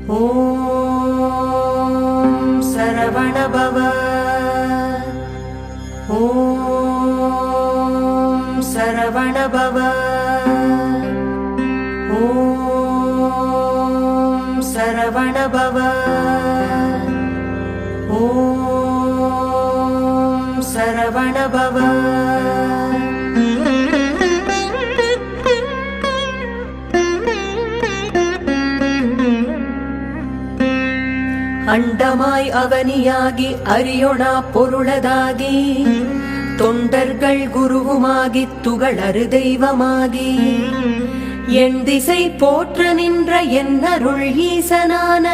ஓம் சரவணபவ. ஓம் சரவணபவ. ஓம் சரவணபவ. ஓம் சரவணபவ. அண்டமாய் அவனியாகி அரியோனா பொருளதாகி தொண்டர்கள் குருவுமாகி துகளறு தெய்வமாகி என் திசை போற்ற நின்ற என்னருள் ஈசனான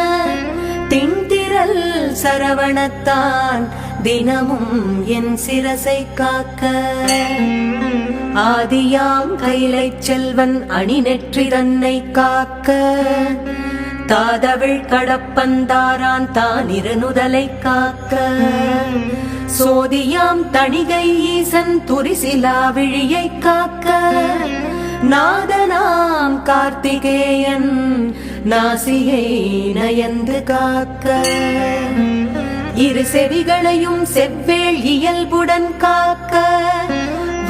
திண்டிரல் சரவணத்தான் தினமும் என் சிரசை காக்க ஆதியாம் கைலை செல்வன் அணி நெற்றி தன்னை காக்க தாதவிழ் கடப்பந்தாரான் தான் இருநுதலை காக்க சோதியாம் தணிகை ஈசன் துரிசிலா விழியை காக்க நாதனாம் கார்த்திகேயன் நாசியை நயந்து காக்க இரு செவிகளையும் செவ்வேள் இயல்புடன் காக்க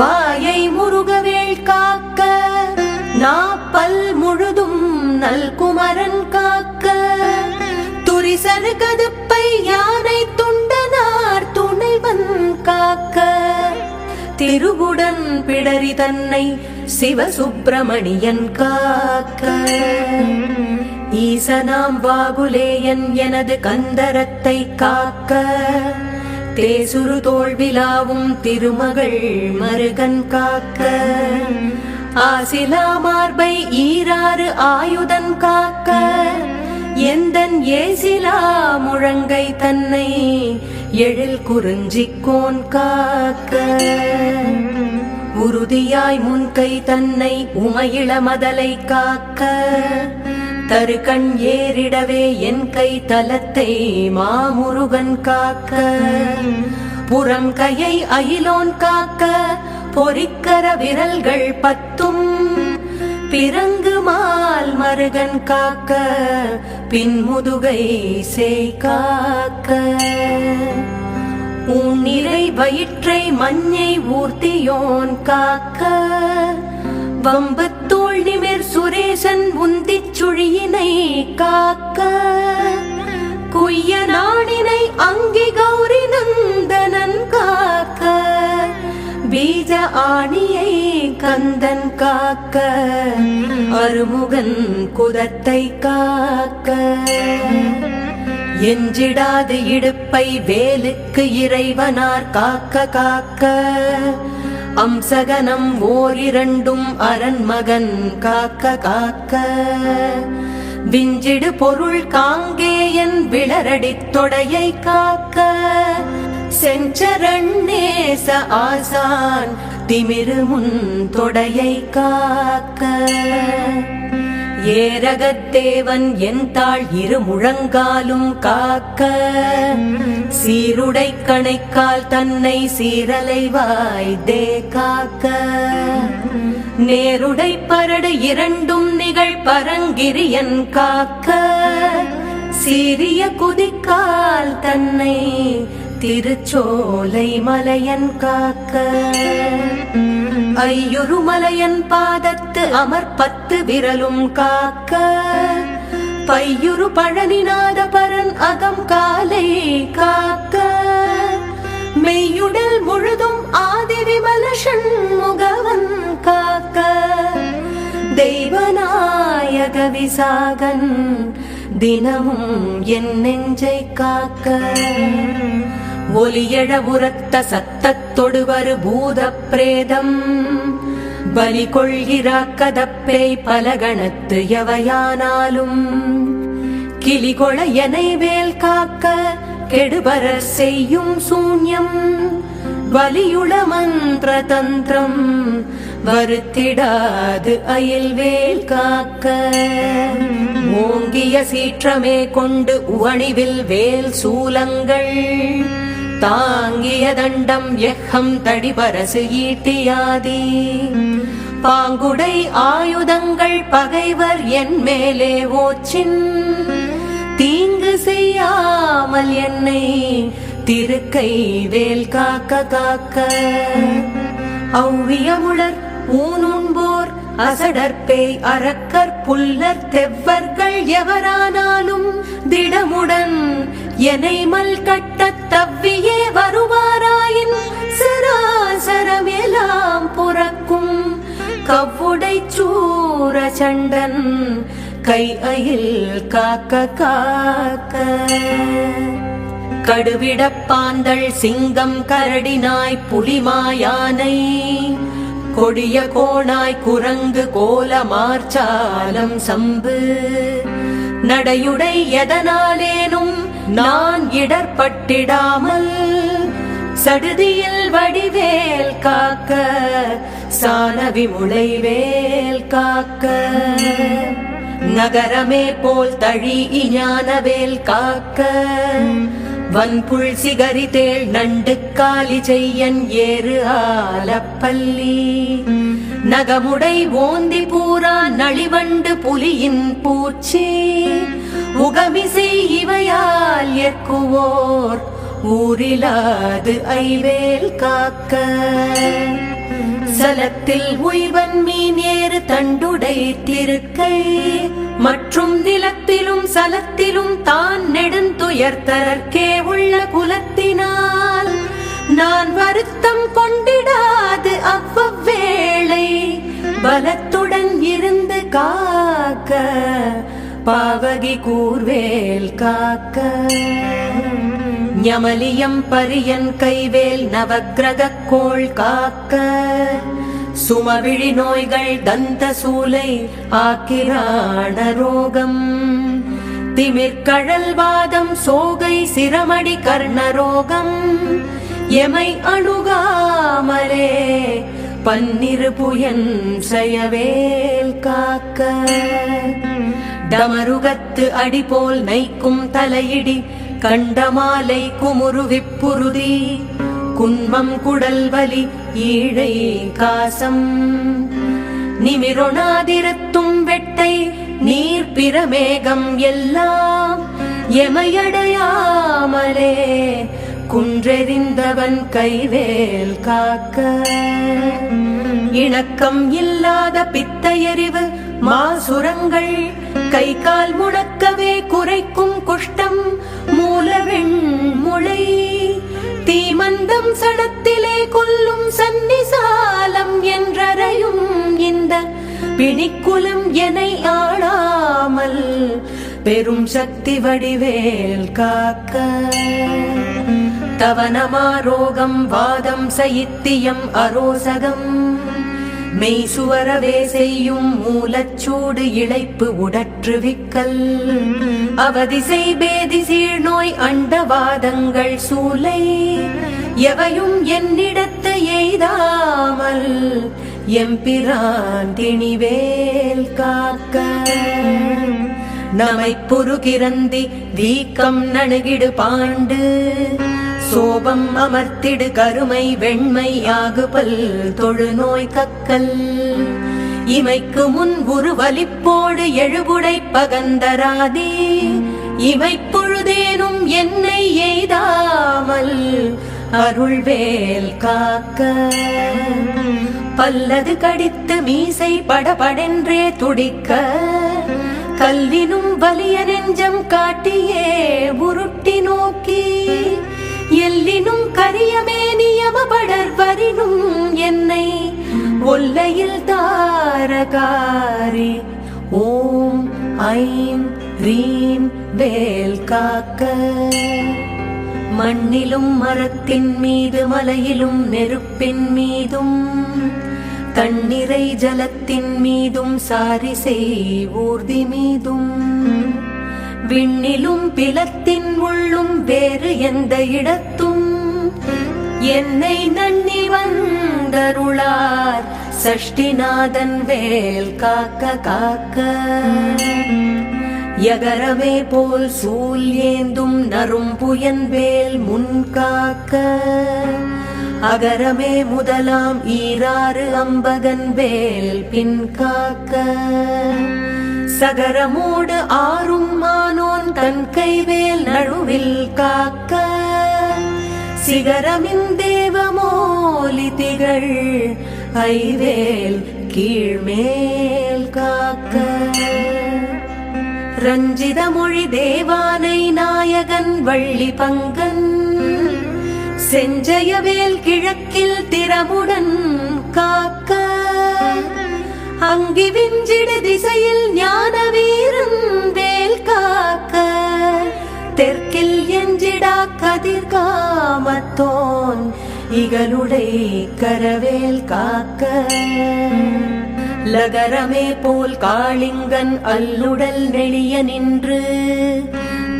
வாயை முருகவேள் காக்க நாப்பல் முழுதும் நல்குமரன் காக்க துரிசரு கதுப்பை யானை துண்டனார் துணைவன் காக்க திருவுடன் பிடரி தன்னை சிவசுப்பிரமணியன் காக்க ஈசனாம் வாகுலேயன் எனது கந்தரத்தை காக்க தேசுரு தோல்விலாவும் திருமகள் மருகன் காக்க ஆசிலா மார்பை ஈராறு ஆயுதன் காக்க எந்தன் ஏசிலா முழங்கை தன்னை எழில் குறிஞ்சிக்கோன் காக்க உறுதியாய் முன்கை தன்னை உமையிள மதலை காக்க தருகண் ஏறிடவே என் கை தலத்தை மாமுருகன் காக்க புறம் கையை அயிலோன் காக்க பொறிக்கர விரல்கள் பத்தும் பிறங்கு மால் மருகன் காக்க பின்முதுகை சேய் காக்க உன்னிறை வயிற்றை மஞ்சை ஊர்த்தியோன் காக்க வம்பு தோள் நிமிர் சுரேசன் உந்திச் சுழியினை காக்க குய்ய நாடினை அங்கி கௌரி நந்தனன் காக்க பீஜ ஆணியை கந்தன் காக்க அருமுகன் குதத்தை காக்க எஞ்சிடாது இடுப்பை வேலுக்கு இறைவனார் காக்க காக்க அம்சகனம் ஓரிரண்டும் அரண்மகன் காக்க காக்க விஞ்சிடு பொருள் காங்கேயன் விளரடித் தொடையை காக்க செஞ்சரண்ணேச ஆசான் திமிருமுன் தொடையை காக்க ஏரகத்தேவன் என் தாள் இரு முழங்காலும் காக்க சீருடை கணைக்கால் தன்னை சீரலைவாய்தே காக்க நேருடை பரடு இரண்டும் நிகழ் பரங்கிரியன் காக்க சீரிய குதிக்கால் தன்னை திருச்சோலை மலையன் காக்க ஐயுரு மலையன் பாதத்து அமர்பத்து விரலும் காக்க பையுரு பழனிநாத பரன் அகம் காலை காக்க மெய்யுடல் முழுதும் ஆதி விமல சண்முகவன் காக்க தெய்வநாயக விசாகன் தினமும் என் நெஞ்சை காக்க ஒலியழ உரத்த சத்தத்தொடுவரு பூத பிரேதம் பலி கொள்கிறாக்கதப்பேய் பலகணத்து எவையானாலும் கிளிகொள எனை வேல் காக்க கெடுபர செய்யும் சூன்யம் வலியுள மந்திர தந்திரம் வருத்திடாது அயில் வேல் காக்க ஓங்கிய சீற்றமே கொண்டு உவணிவில் வேல் சூலங்கள் தாங்கிய தண்டம் எக்கம் தடிபரசு ஈட்டியாதி பாங்குடை ஆயுதங்கள் பகைவர் என் மேலே ஓச்சின் தீங்கு செய்யாமல் என்னை திருக்கை வேல் காக்க காக்க. ஔவியமுளர் ஊனுண்போர் அசடற்பேய் அரக்கர் புல்லர் தெவ்வர்கள் எவரானாலும் திடமுடன் எனை மல் கட்டத் தவ்வியே வருவாராயின் சராசரமெல்லாம் புறக்கும் கவ்வுடை சூர சண்டன் கை அயில் காக்க காக்க. கடுவிடப்பாந்தள் சிங்கம் கரடினாய் புலிமாயானை கொடிய கோணாய் குரங்கு கோல மார்ச்சாலம் சம்பு நடையுடை எதனாலேனும் நான் இடர்பட்டிடாமல் சடுதியில் வடிவேல் காக்க சானவி முளைவேல் காக்க. நகரமே போல் தழி ஞானவேல் காக்க வன்புள் சிகரி தேள் நண்டு காலி செய்யன் ஏறு ஆலப்பள்ளி நகமுடை ஓந்தி பூரா நளிவண்டு புலியின் பூச்சி உகமிசை இவையால் ஏற்குவோர் ஊரிலாது ஐவேல் காக்க. சலத்தில் உய்வன் மீன் ஏறு தண்டுடை திருக்கை மற்றும் நிலத்திலும் சலத்திலும் தான் நெடுந்துயர்த்தரற்கே உள்ள குலத்தினால் நான் வருத்தம் கொண்டிடாது அவ்வவேளை பலத்துடன் இருந்து காக்க பாவகி கூர்வேல் காக்க. ஞமலியம் பரியன் கைவேல் நவக்கிரக கோள் காக்க சுமவிழி நோய்கள் தந்த சூலை ஆக்கிராண ரோகம் திமிர்கழல் வாதம் சோகை சிரமடி கர்ணரோகம் எமை அணுகாமலே பன்னிரு புயன் செயவேல் காக்க. டமருகத்து அடிபோல் நைக்கும் தலையிடி கண்டமாலை குமுறு விப்புருதி குன்மம் குடல் வலி ஈழை காசம் நிமிரொணாதிரத்தும் வெட்டை நீர் பிரமேகம் எல்லாம் எமையடையாமலே குன்றெறிந்தவன் கைவேல் காக்க. இணக்கம் இல்லாத பித்தையறிவு மாசுரங்கள் கை கால் முடக்கவே குறைக்கும் குஷ்டம் மூலவெண் முளை தீமந்தம் சடத்திலே கொல்லும் சன்னிசாலம் என்றறையும் இந்த பிணிக்குலம் எனை ஆளாமல் பெரும் சக்தி வடிவேல் காக்க. தவனமாரோகம் வாதம் சைத்தியம் அரோசகம் மெய்சுவரவே செய்யும் மூலச்சூடு இழைப்பு உடற்றுவிக்கல் அவதிசை பேதி சீழ்நோய் அண்டவாதங்கள் சூலை எவையும் என்னிடத்து எய்தாமல் எம்பிரான் திணிவேல் காக்க. நமை புருகிரந்தி வீக்கம் நணுகிடு பாண்டு சோபம் அமர்த்திடு கருமை வெண்மை ஆகுபல் தொழுநோய் கக்கல் இமைக்கு முன் உருவலிப்போடு எழுபுடை பகந்தராதி இமைப்பொழுதேனும் என்னை எய்தாமல் அருள்வேல் காக்க. பல்லது கடித்து மீசை படபடென்றே துடிக்க கல்லினும் வலிய நெஞ்சம் காட்டியே உருட்டி நோக்கி எல்லினும் கரியமே நியமபடர் வரினும் என்னை ஒல்லையில் தாரகாரி ஓம் ஐம் ரீம் வேல் காக்க. மண்ணிலும் மரத்தின் மீது மலையிலும் நெருப்பின் மீதும் தண்ணீரை ஜலத்தின் மீதும் சாரிசை ஊர்தி மீதும் விண்ணிலும் பிலத்தின் உள்ளும் வேறு எந்த இடத்தும் என்னை நன்னி வந்தருளார் சஷ்டிநாதன் வேல் காக்க காக்க. யகரமே போல் சூல் ஏந்தும் நறும்புயன் வேல் முன் காக்க அகரமே முதலாம் ஈராறு அம்பகன் வேல் பின் காக்க. சகரமோடு ஆறும் மானோன் தன் கைவேல் நழுவில் காக்க சிகரமின் தேவமோலி திகழ் ஐவேல் கீழ்மேல் காக்க ரஞ்சித மொழி தேவானை நாயகன் வள்ளி பங்கன் செஞ்சயவேல் கிழக்கில் திறமுடன் காக்க அங்கி விஞ்சிடு திசையில் ஞான வீரன் வேல் காக்க தெற்கில் எஞ்சிடா கதிர்காமத்தோன் இகலுடை கரவேல் காக்க லகரமே போல் காளிங்கன் அல்லுடல் நெளிய நின்று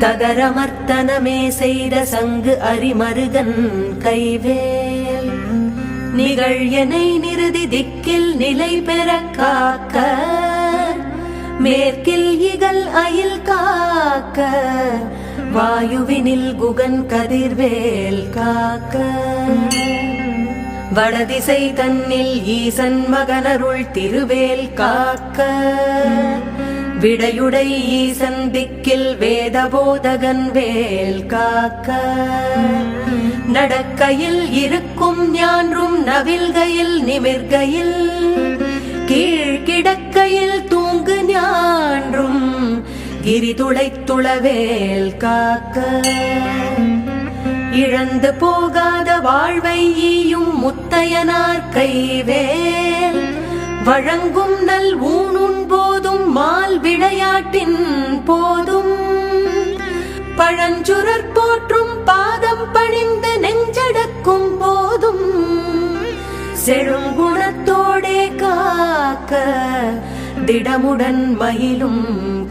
தகரமர்த்தனமே செய்த சங்கு அரிமருகன் கைவேல் நிகழ்யனை நிறுதி திக்கில் நிலை பெற காக்க மேற்கில் இகல் அயில் காக்க வாயுவினில் குகன் கதிர்வேல் காக்க வடதிசை தன்னில் ஈசன் மகனருள் திருவேல் காக்க விடையுடை ஈசன் திக்கில் வேதபோதகன் வேல் காக்க நடக்கையில் இருக்கும் ஞான்றும் நவில்கையில் நிமிர்கையில் கீழ்கிடக்கையில் தூங்கு ஞான்றும் கிரிதுளைத்துளவேல் காக்க இழந்து போகாத வாழ்வை ஈயும் முத்தையனார் கைவேல் வழங்கும் நல் ஊனும் போதும் மால் விளையாட்டின் போதும் பழஞ்சுரர் போற்றும் பாதம் பணிந்து நெஞ்சடக்கும் போதும் செழுங்குணத்தோடே காக்க திடமுடன் மயிலும்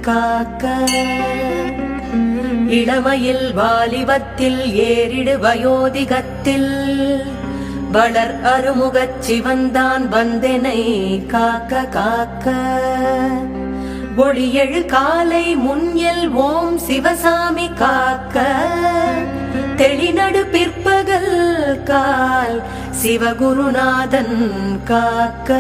காக்க இளமையில் வாலிபத்தில் ஏறிடு வயோதிகத்தில் வளர் அருமுகச் சிவந்தான் வந்தெனை காக்க காக்க ஒளியெழு காலை முன்யல் ஓம் சிவசாமி காக்க தெளிநடு பிற்பகல் கால் சிவகுருநாதன் காக்க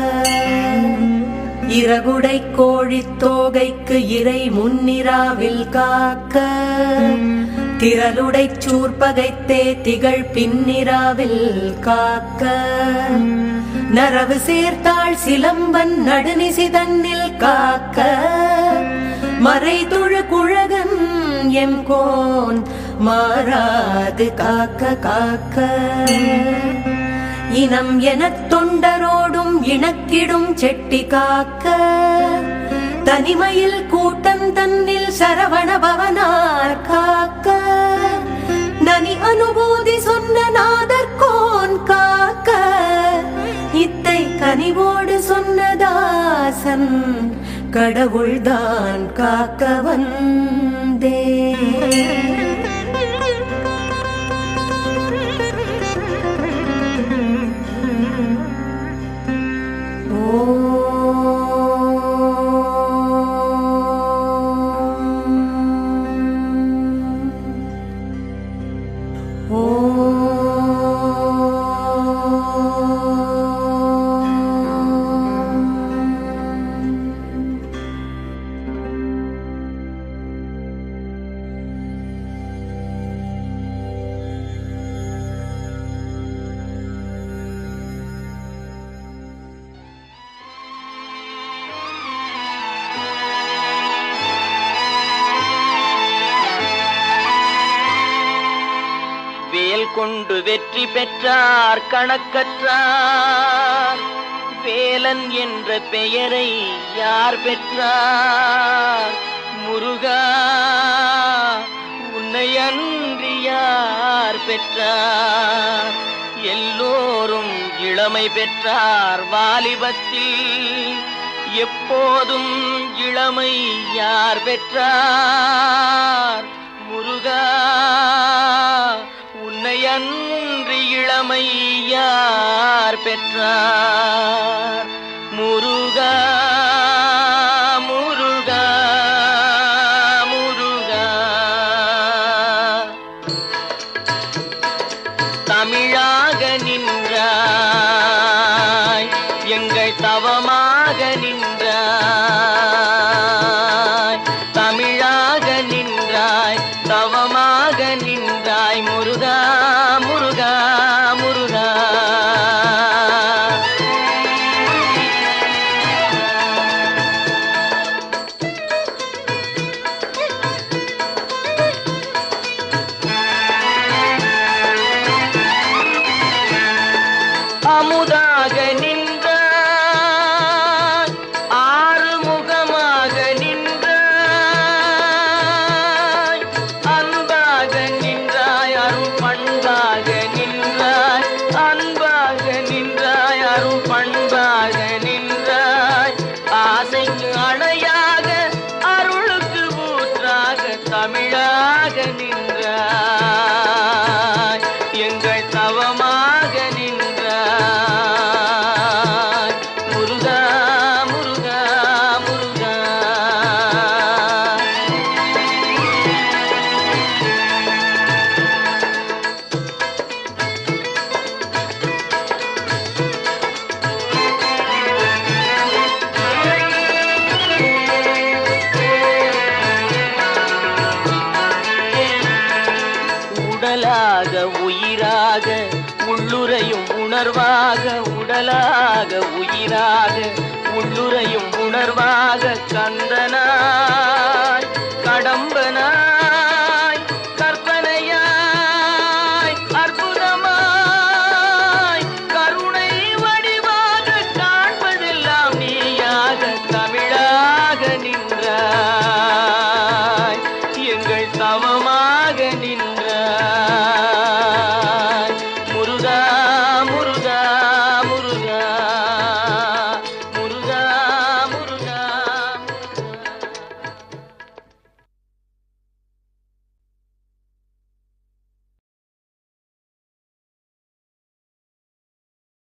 இறகுடை கோழித் தோகைக்கு இறை முன்னிராவில் காக்க திரளுடை சூர்பகைத்தே திகழ் பின்னிராவில் காக்க நரவு சேர்த்தாள் சிலம்பன் நடுநிசி தன்னில் காக்க மறைதொழு குழகன் எம்கோன் மாறாது காக்க காக்க இனம் எனத் தொண்டரோடும் இணக்கிடும் செட்டி காக்க தனிமையில் கூட்டம் தன்னில் சரவண பவனார் காக்க நனி அனுபூதி சொன்ன நாதர்கோன் காக்க இத்தை கனிவோடு சொன்னதாசன் கடவுள்தான் காக்க வந்தே. கொண்டு வெற்றி பெற்றார் கணக்கற்றார். வேலன் என்ற பெயரை யார் பெற்றார்? முருகா உன்னை அன்றி யார் பெற்றார்? எல்லோரும் இளமை பெற்றார் வாலிபத்தில், எப்போதும் இளமை யார் பெற்றார்? முருகா உன்னை அன்றி இளமை யார் பெற்றார்? முருகா முருகா முருகா. தமிழாக நின்றாய், எங்கள் தவமாக நின்றாய். தமிழாக நின்றாய், உணர்வாக உடலாக உயிராக உள்ளுரையும் உணர்வாக கந்தனாக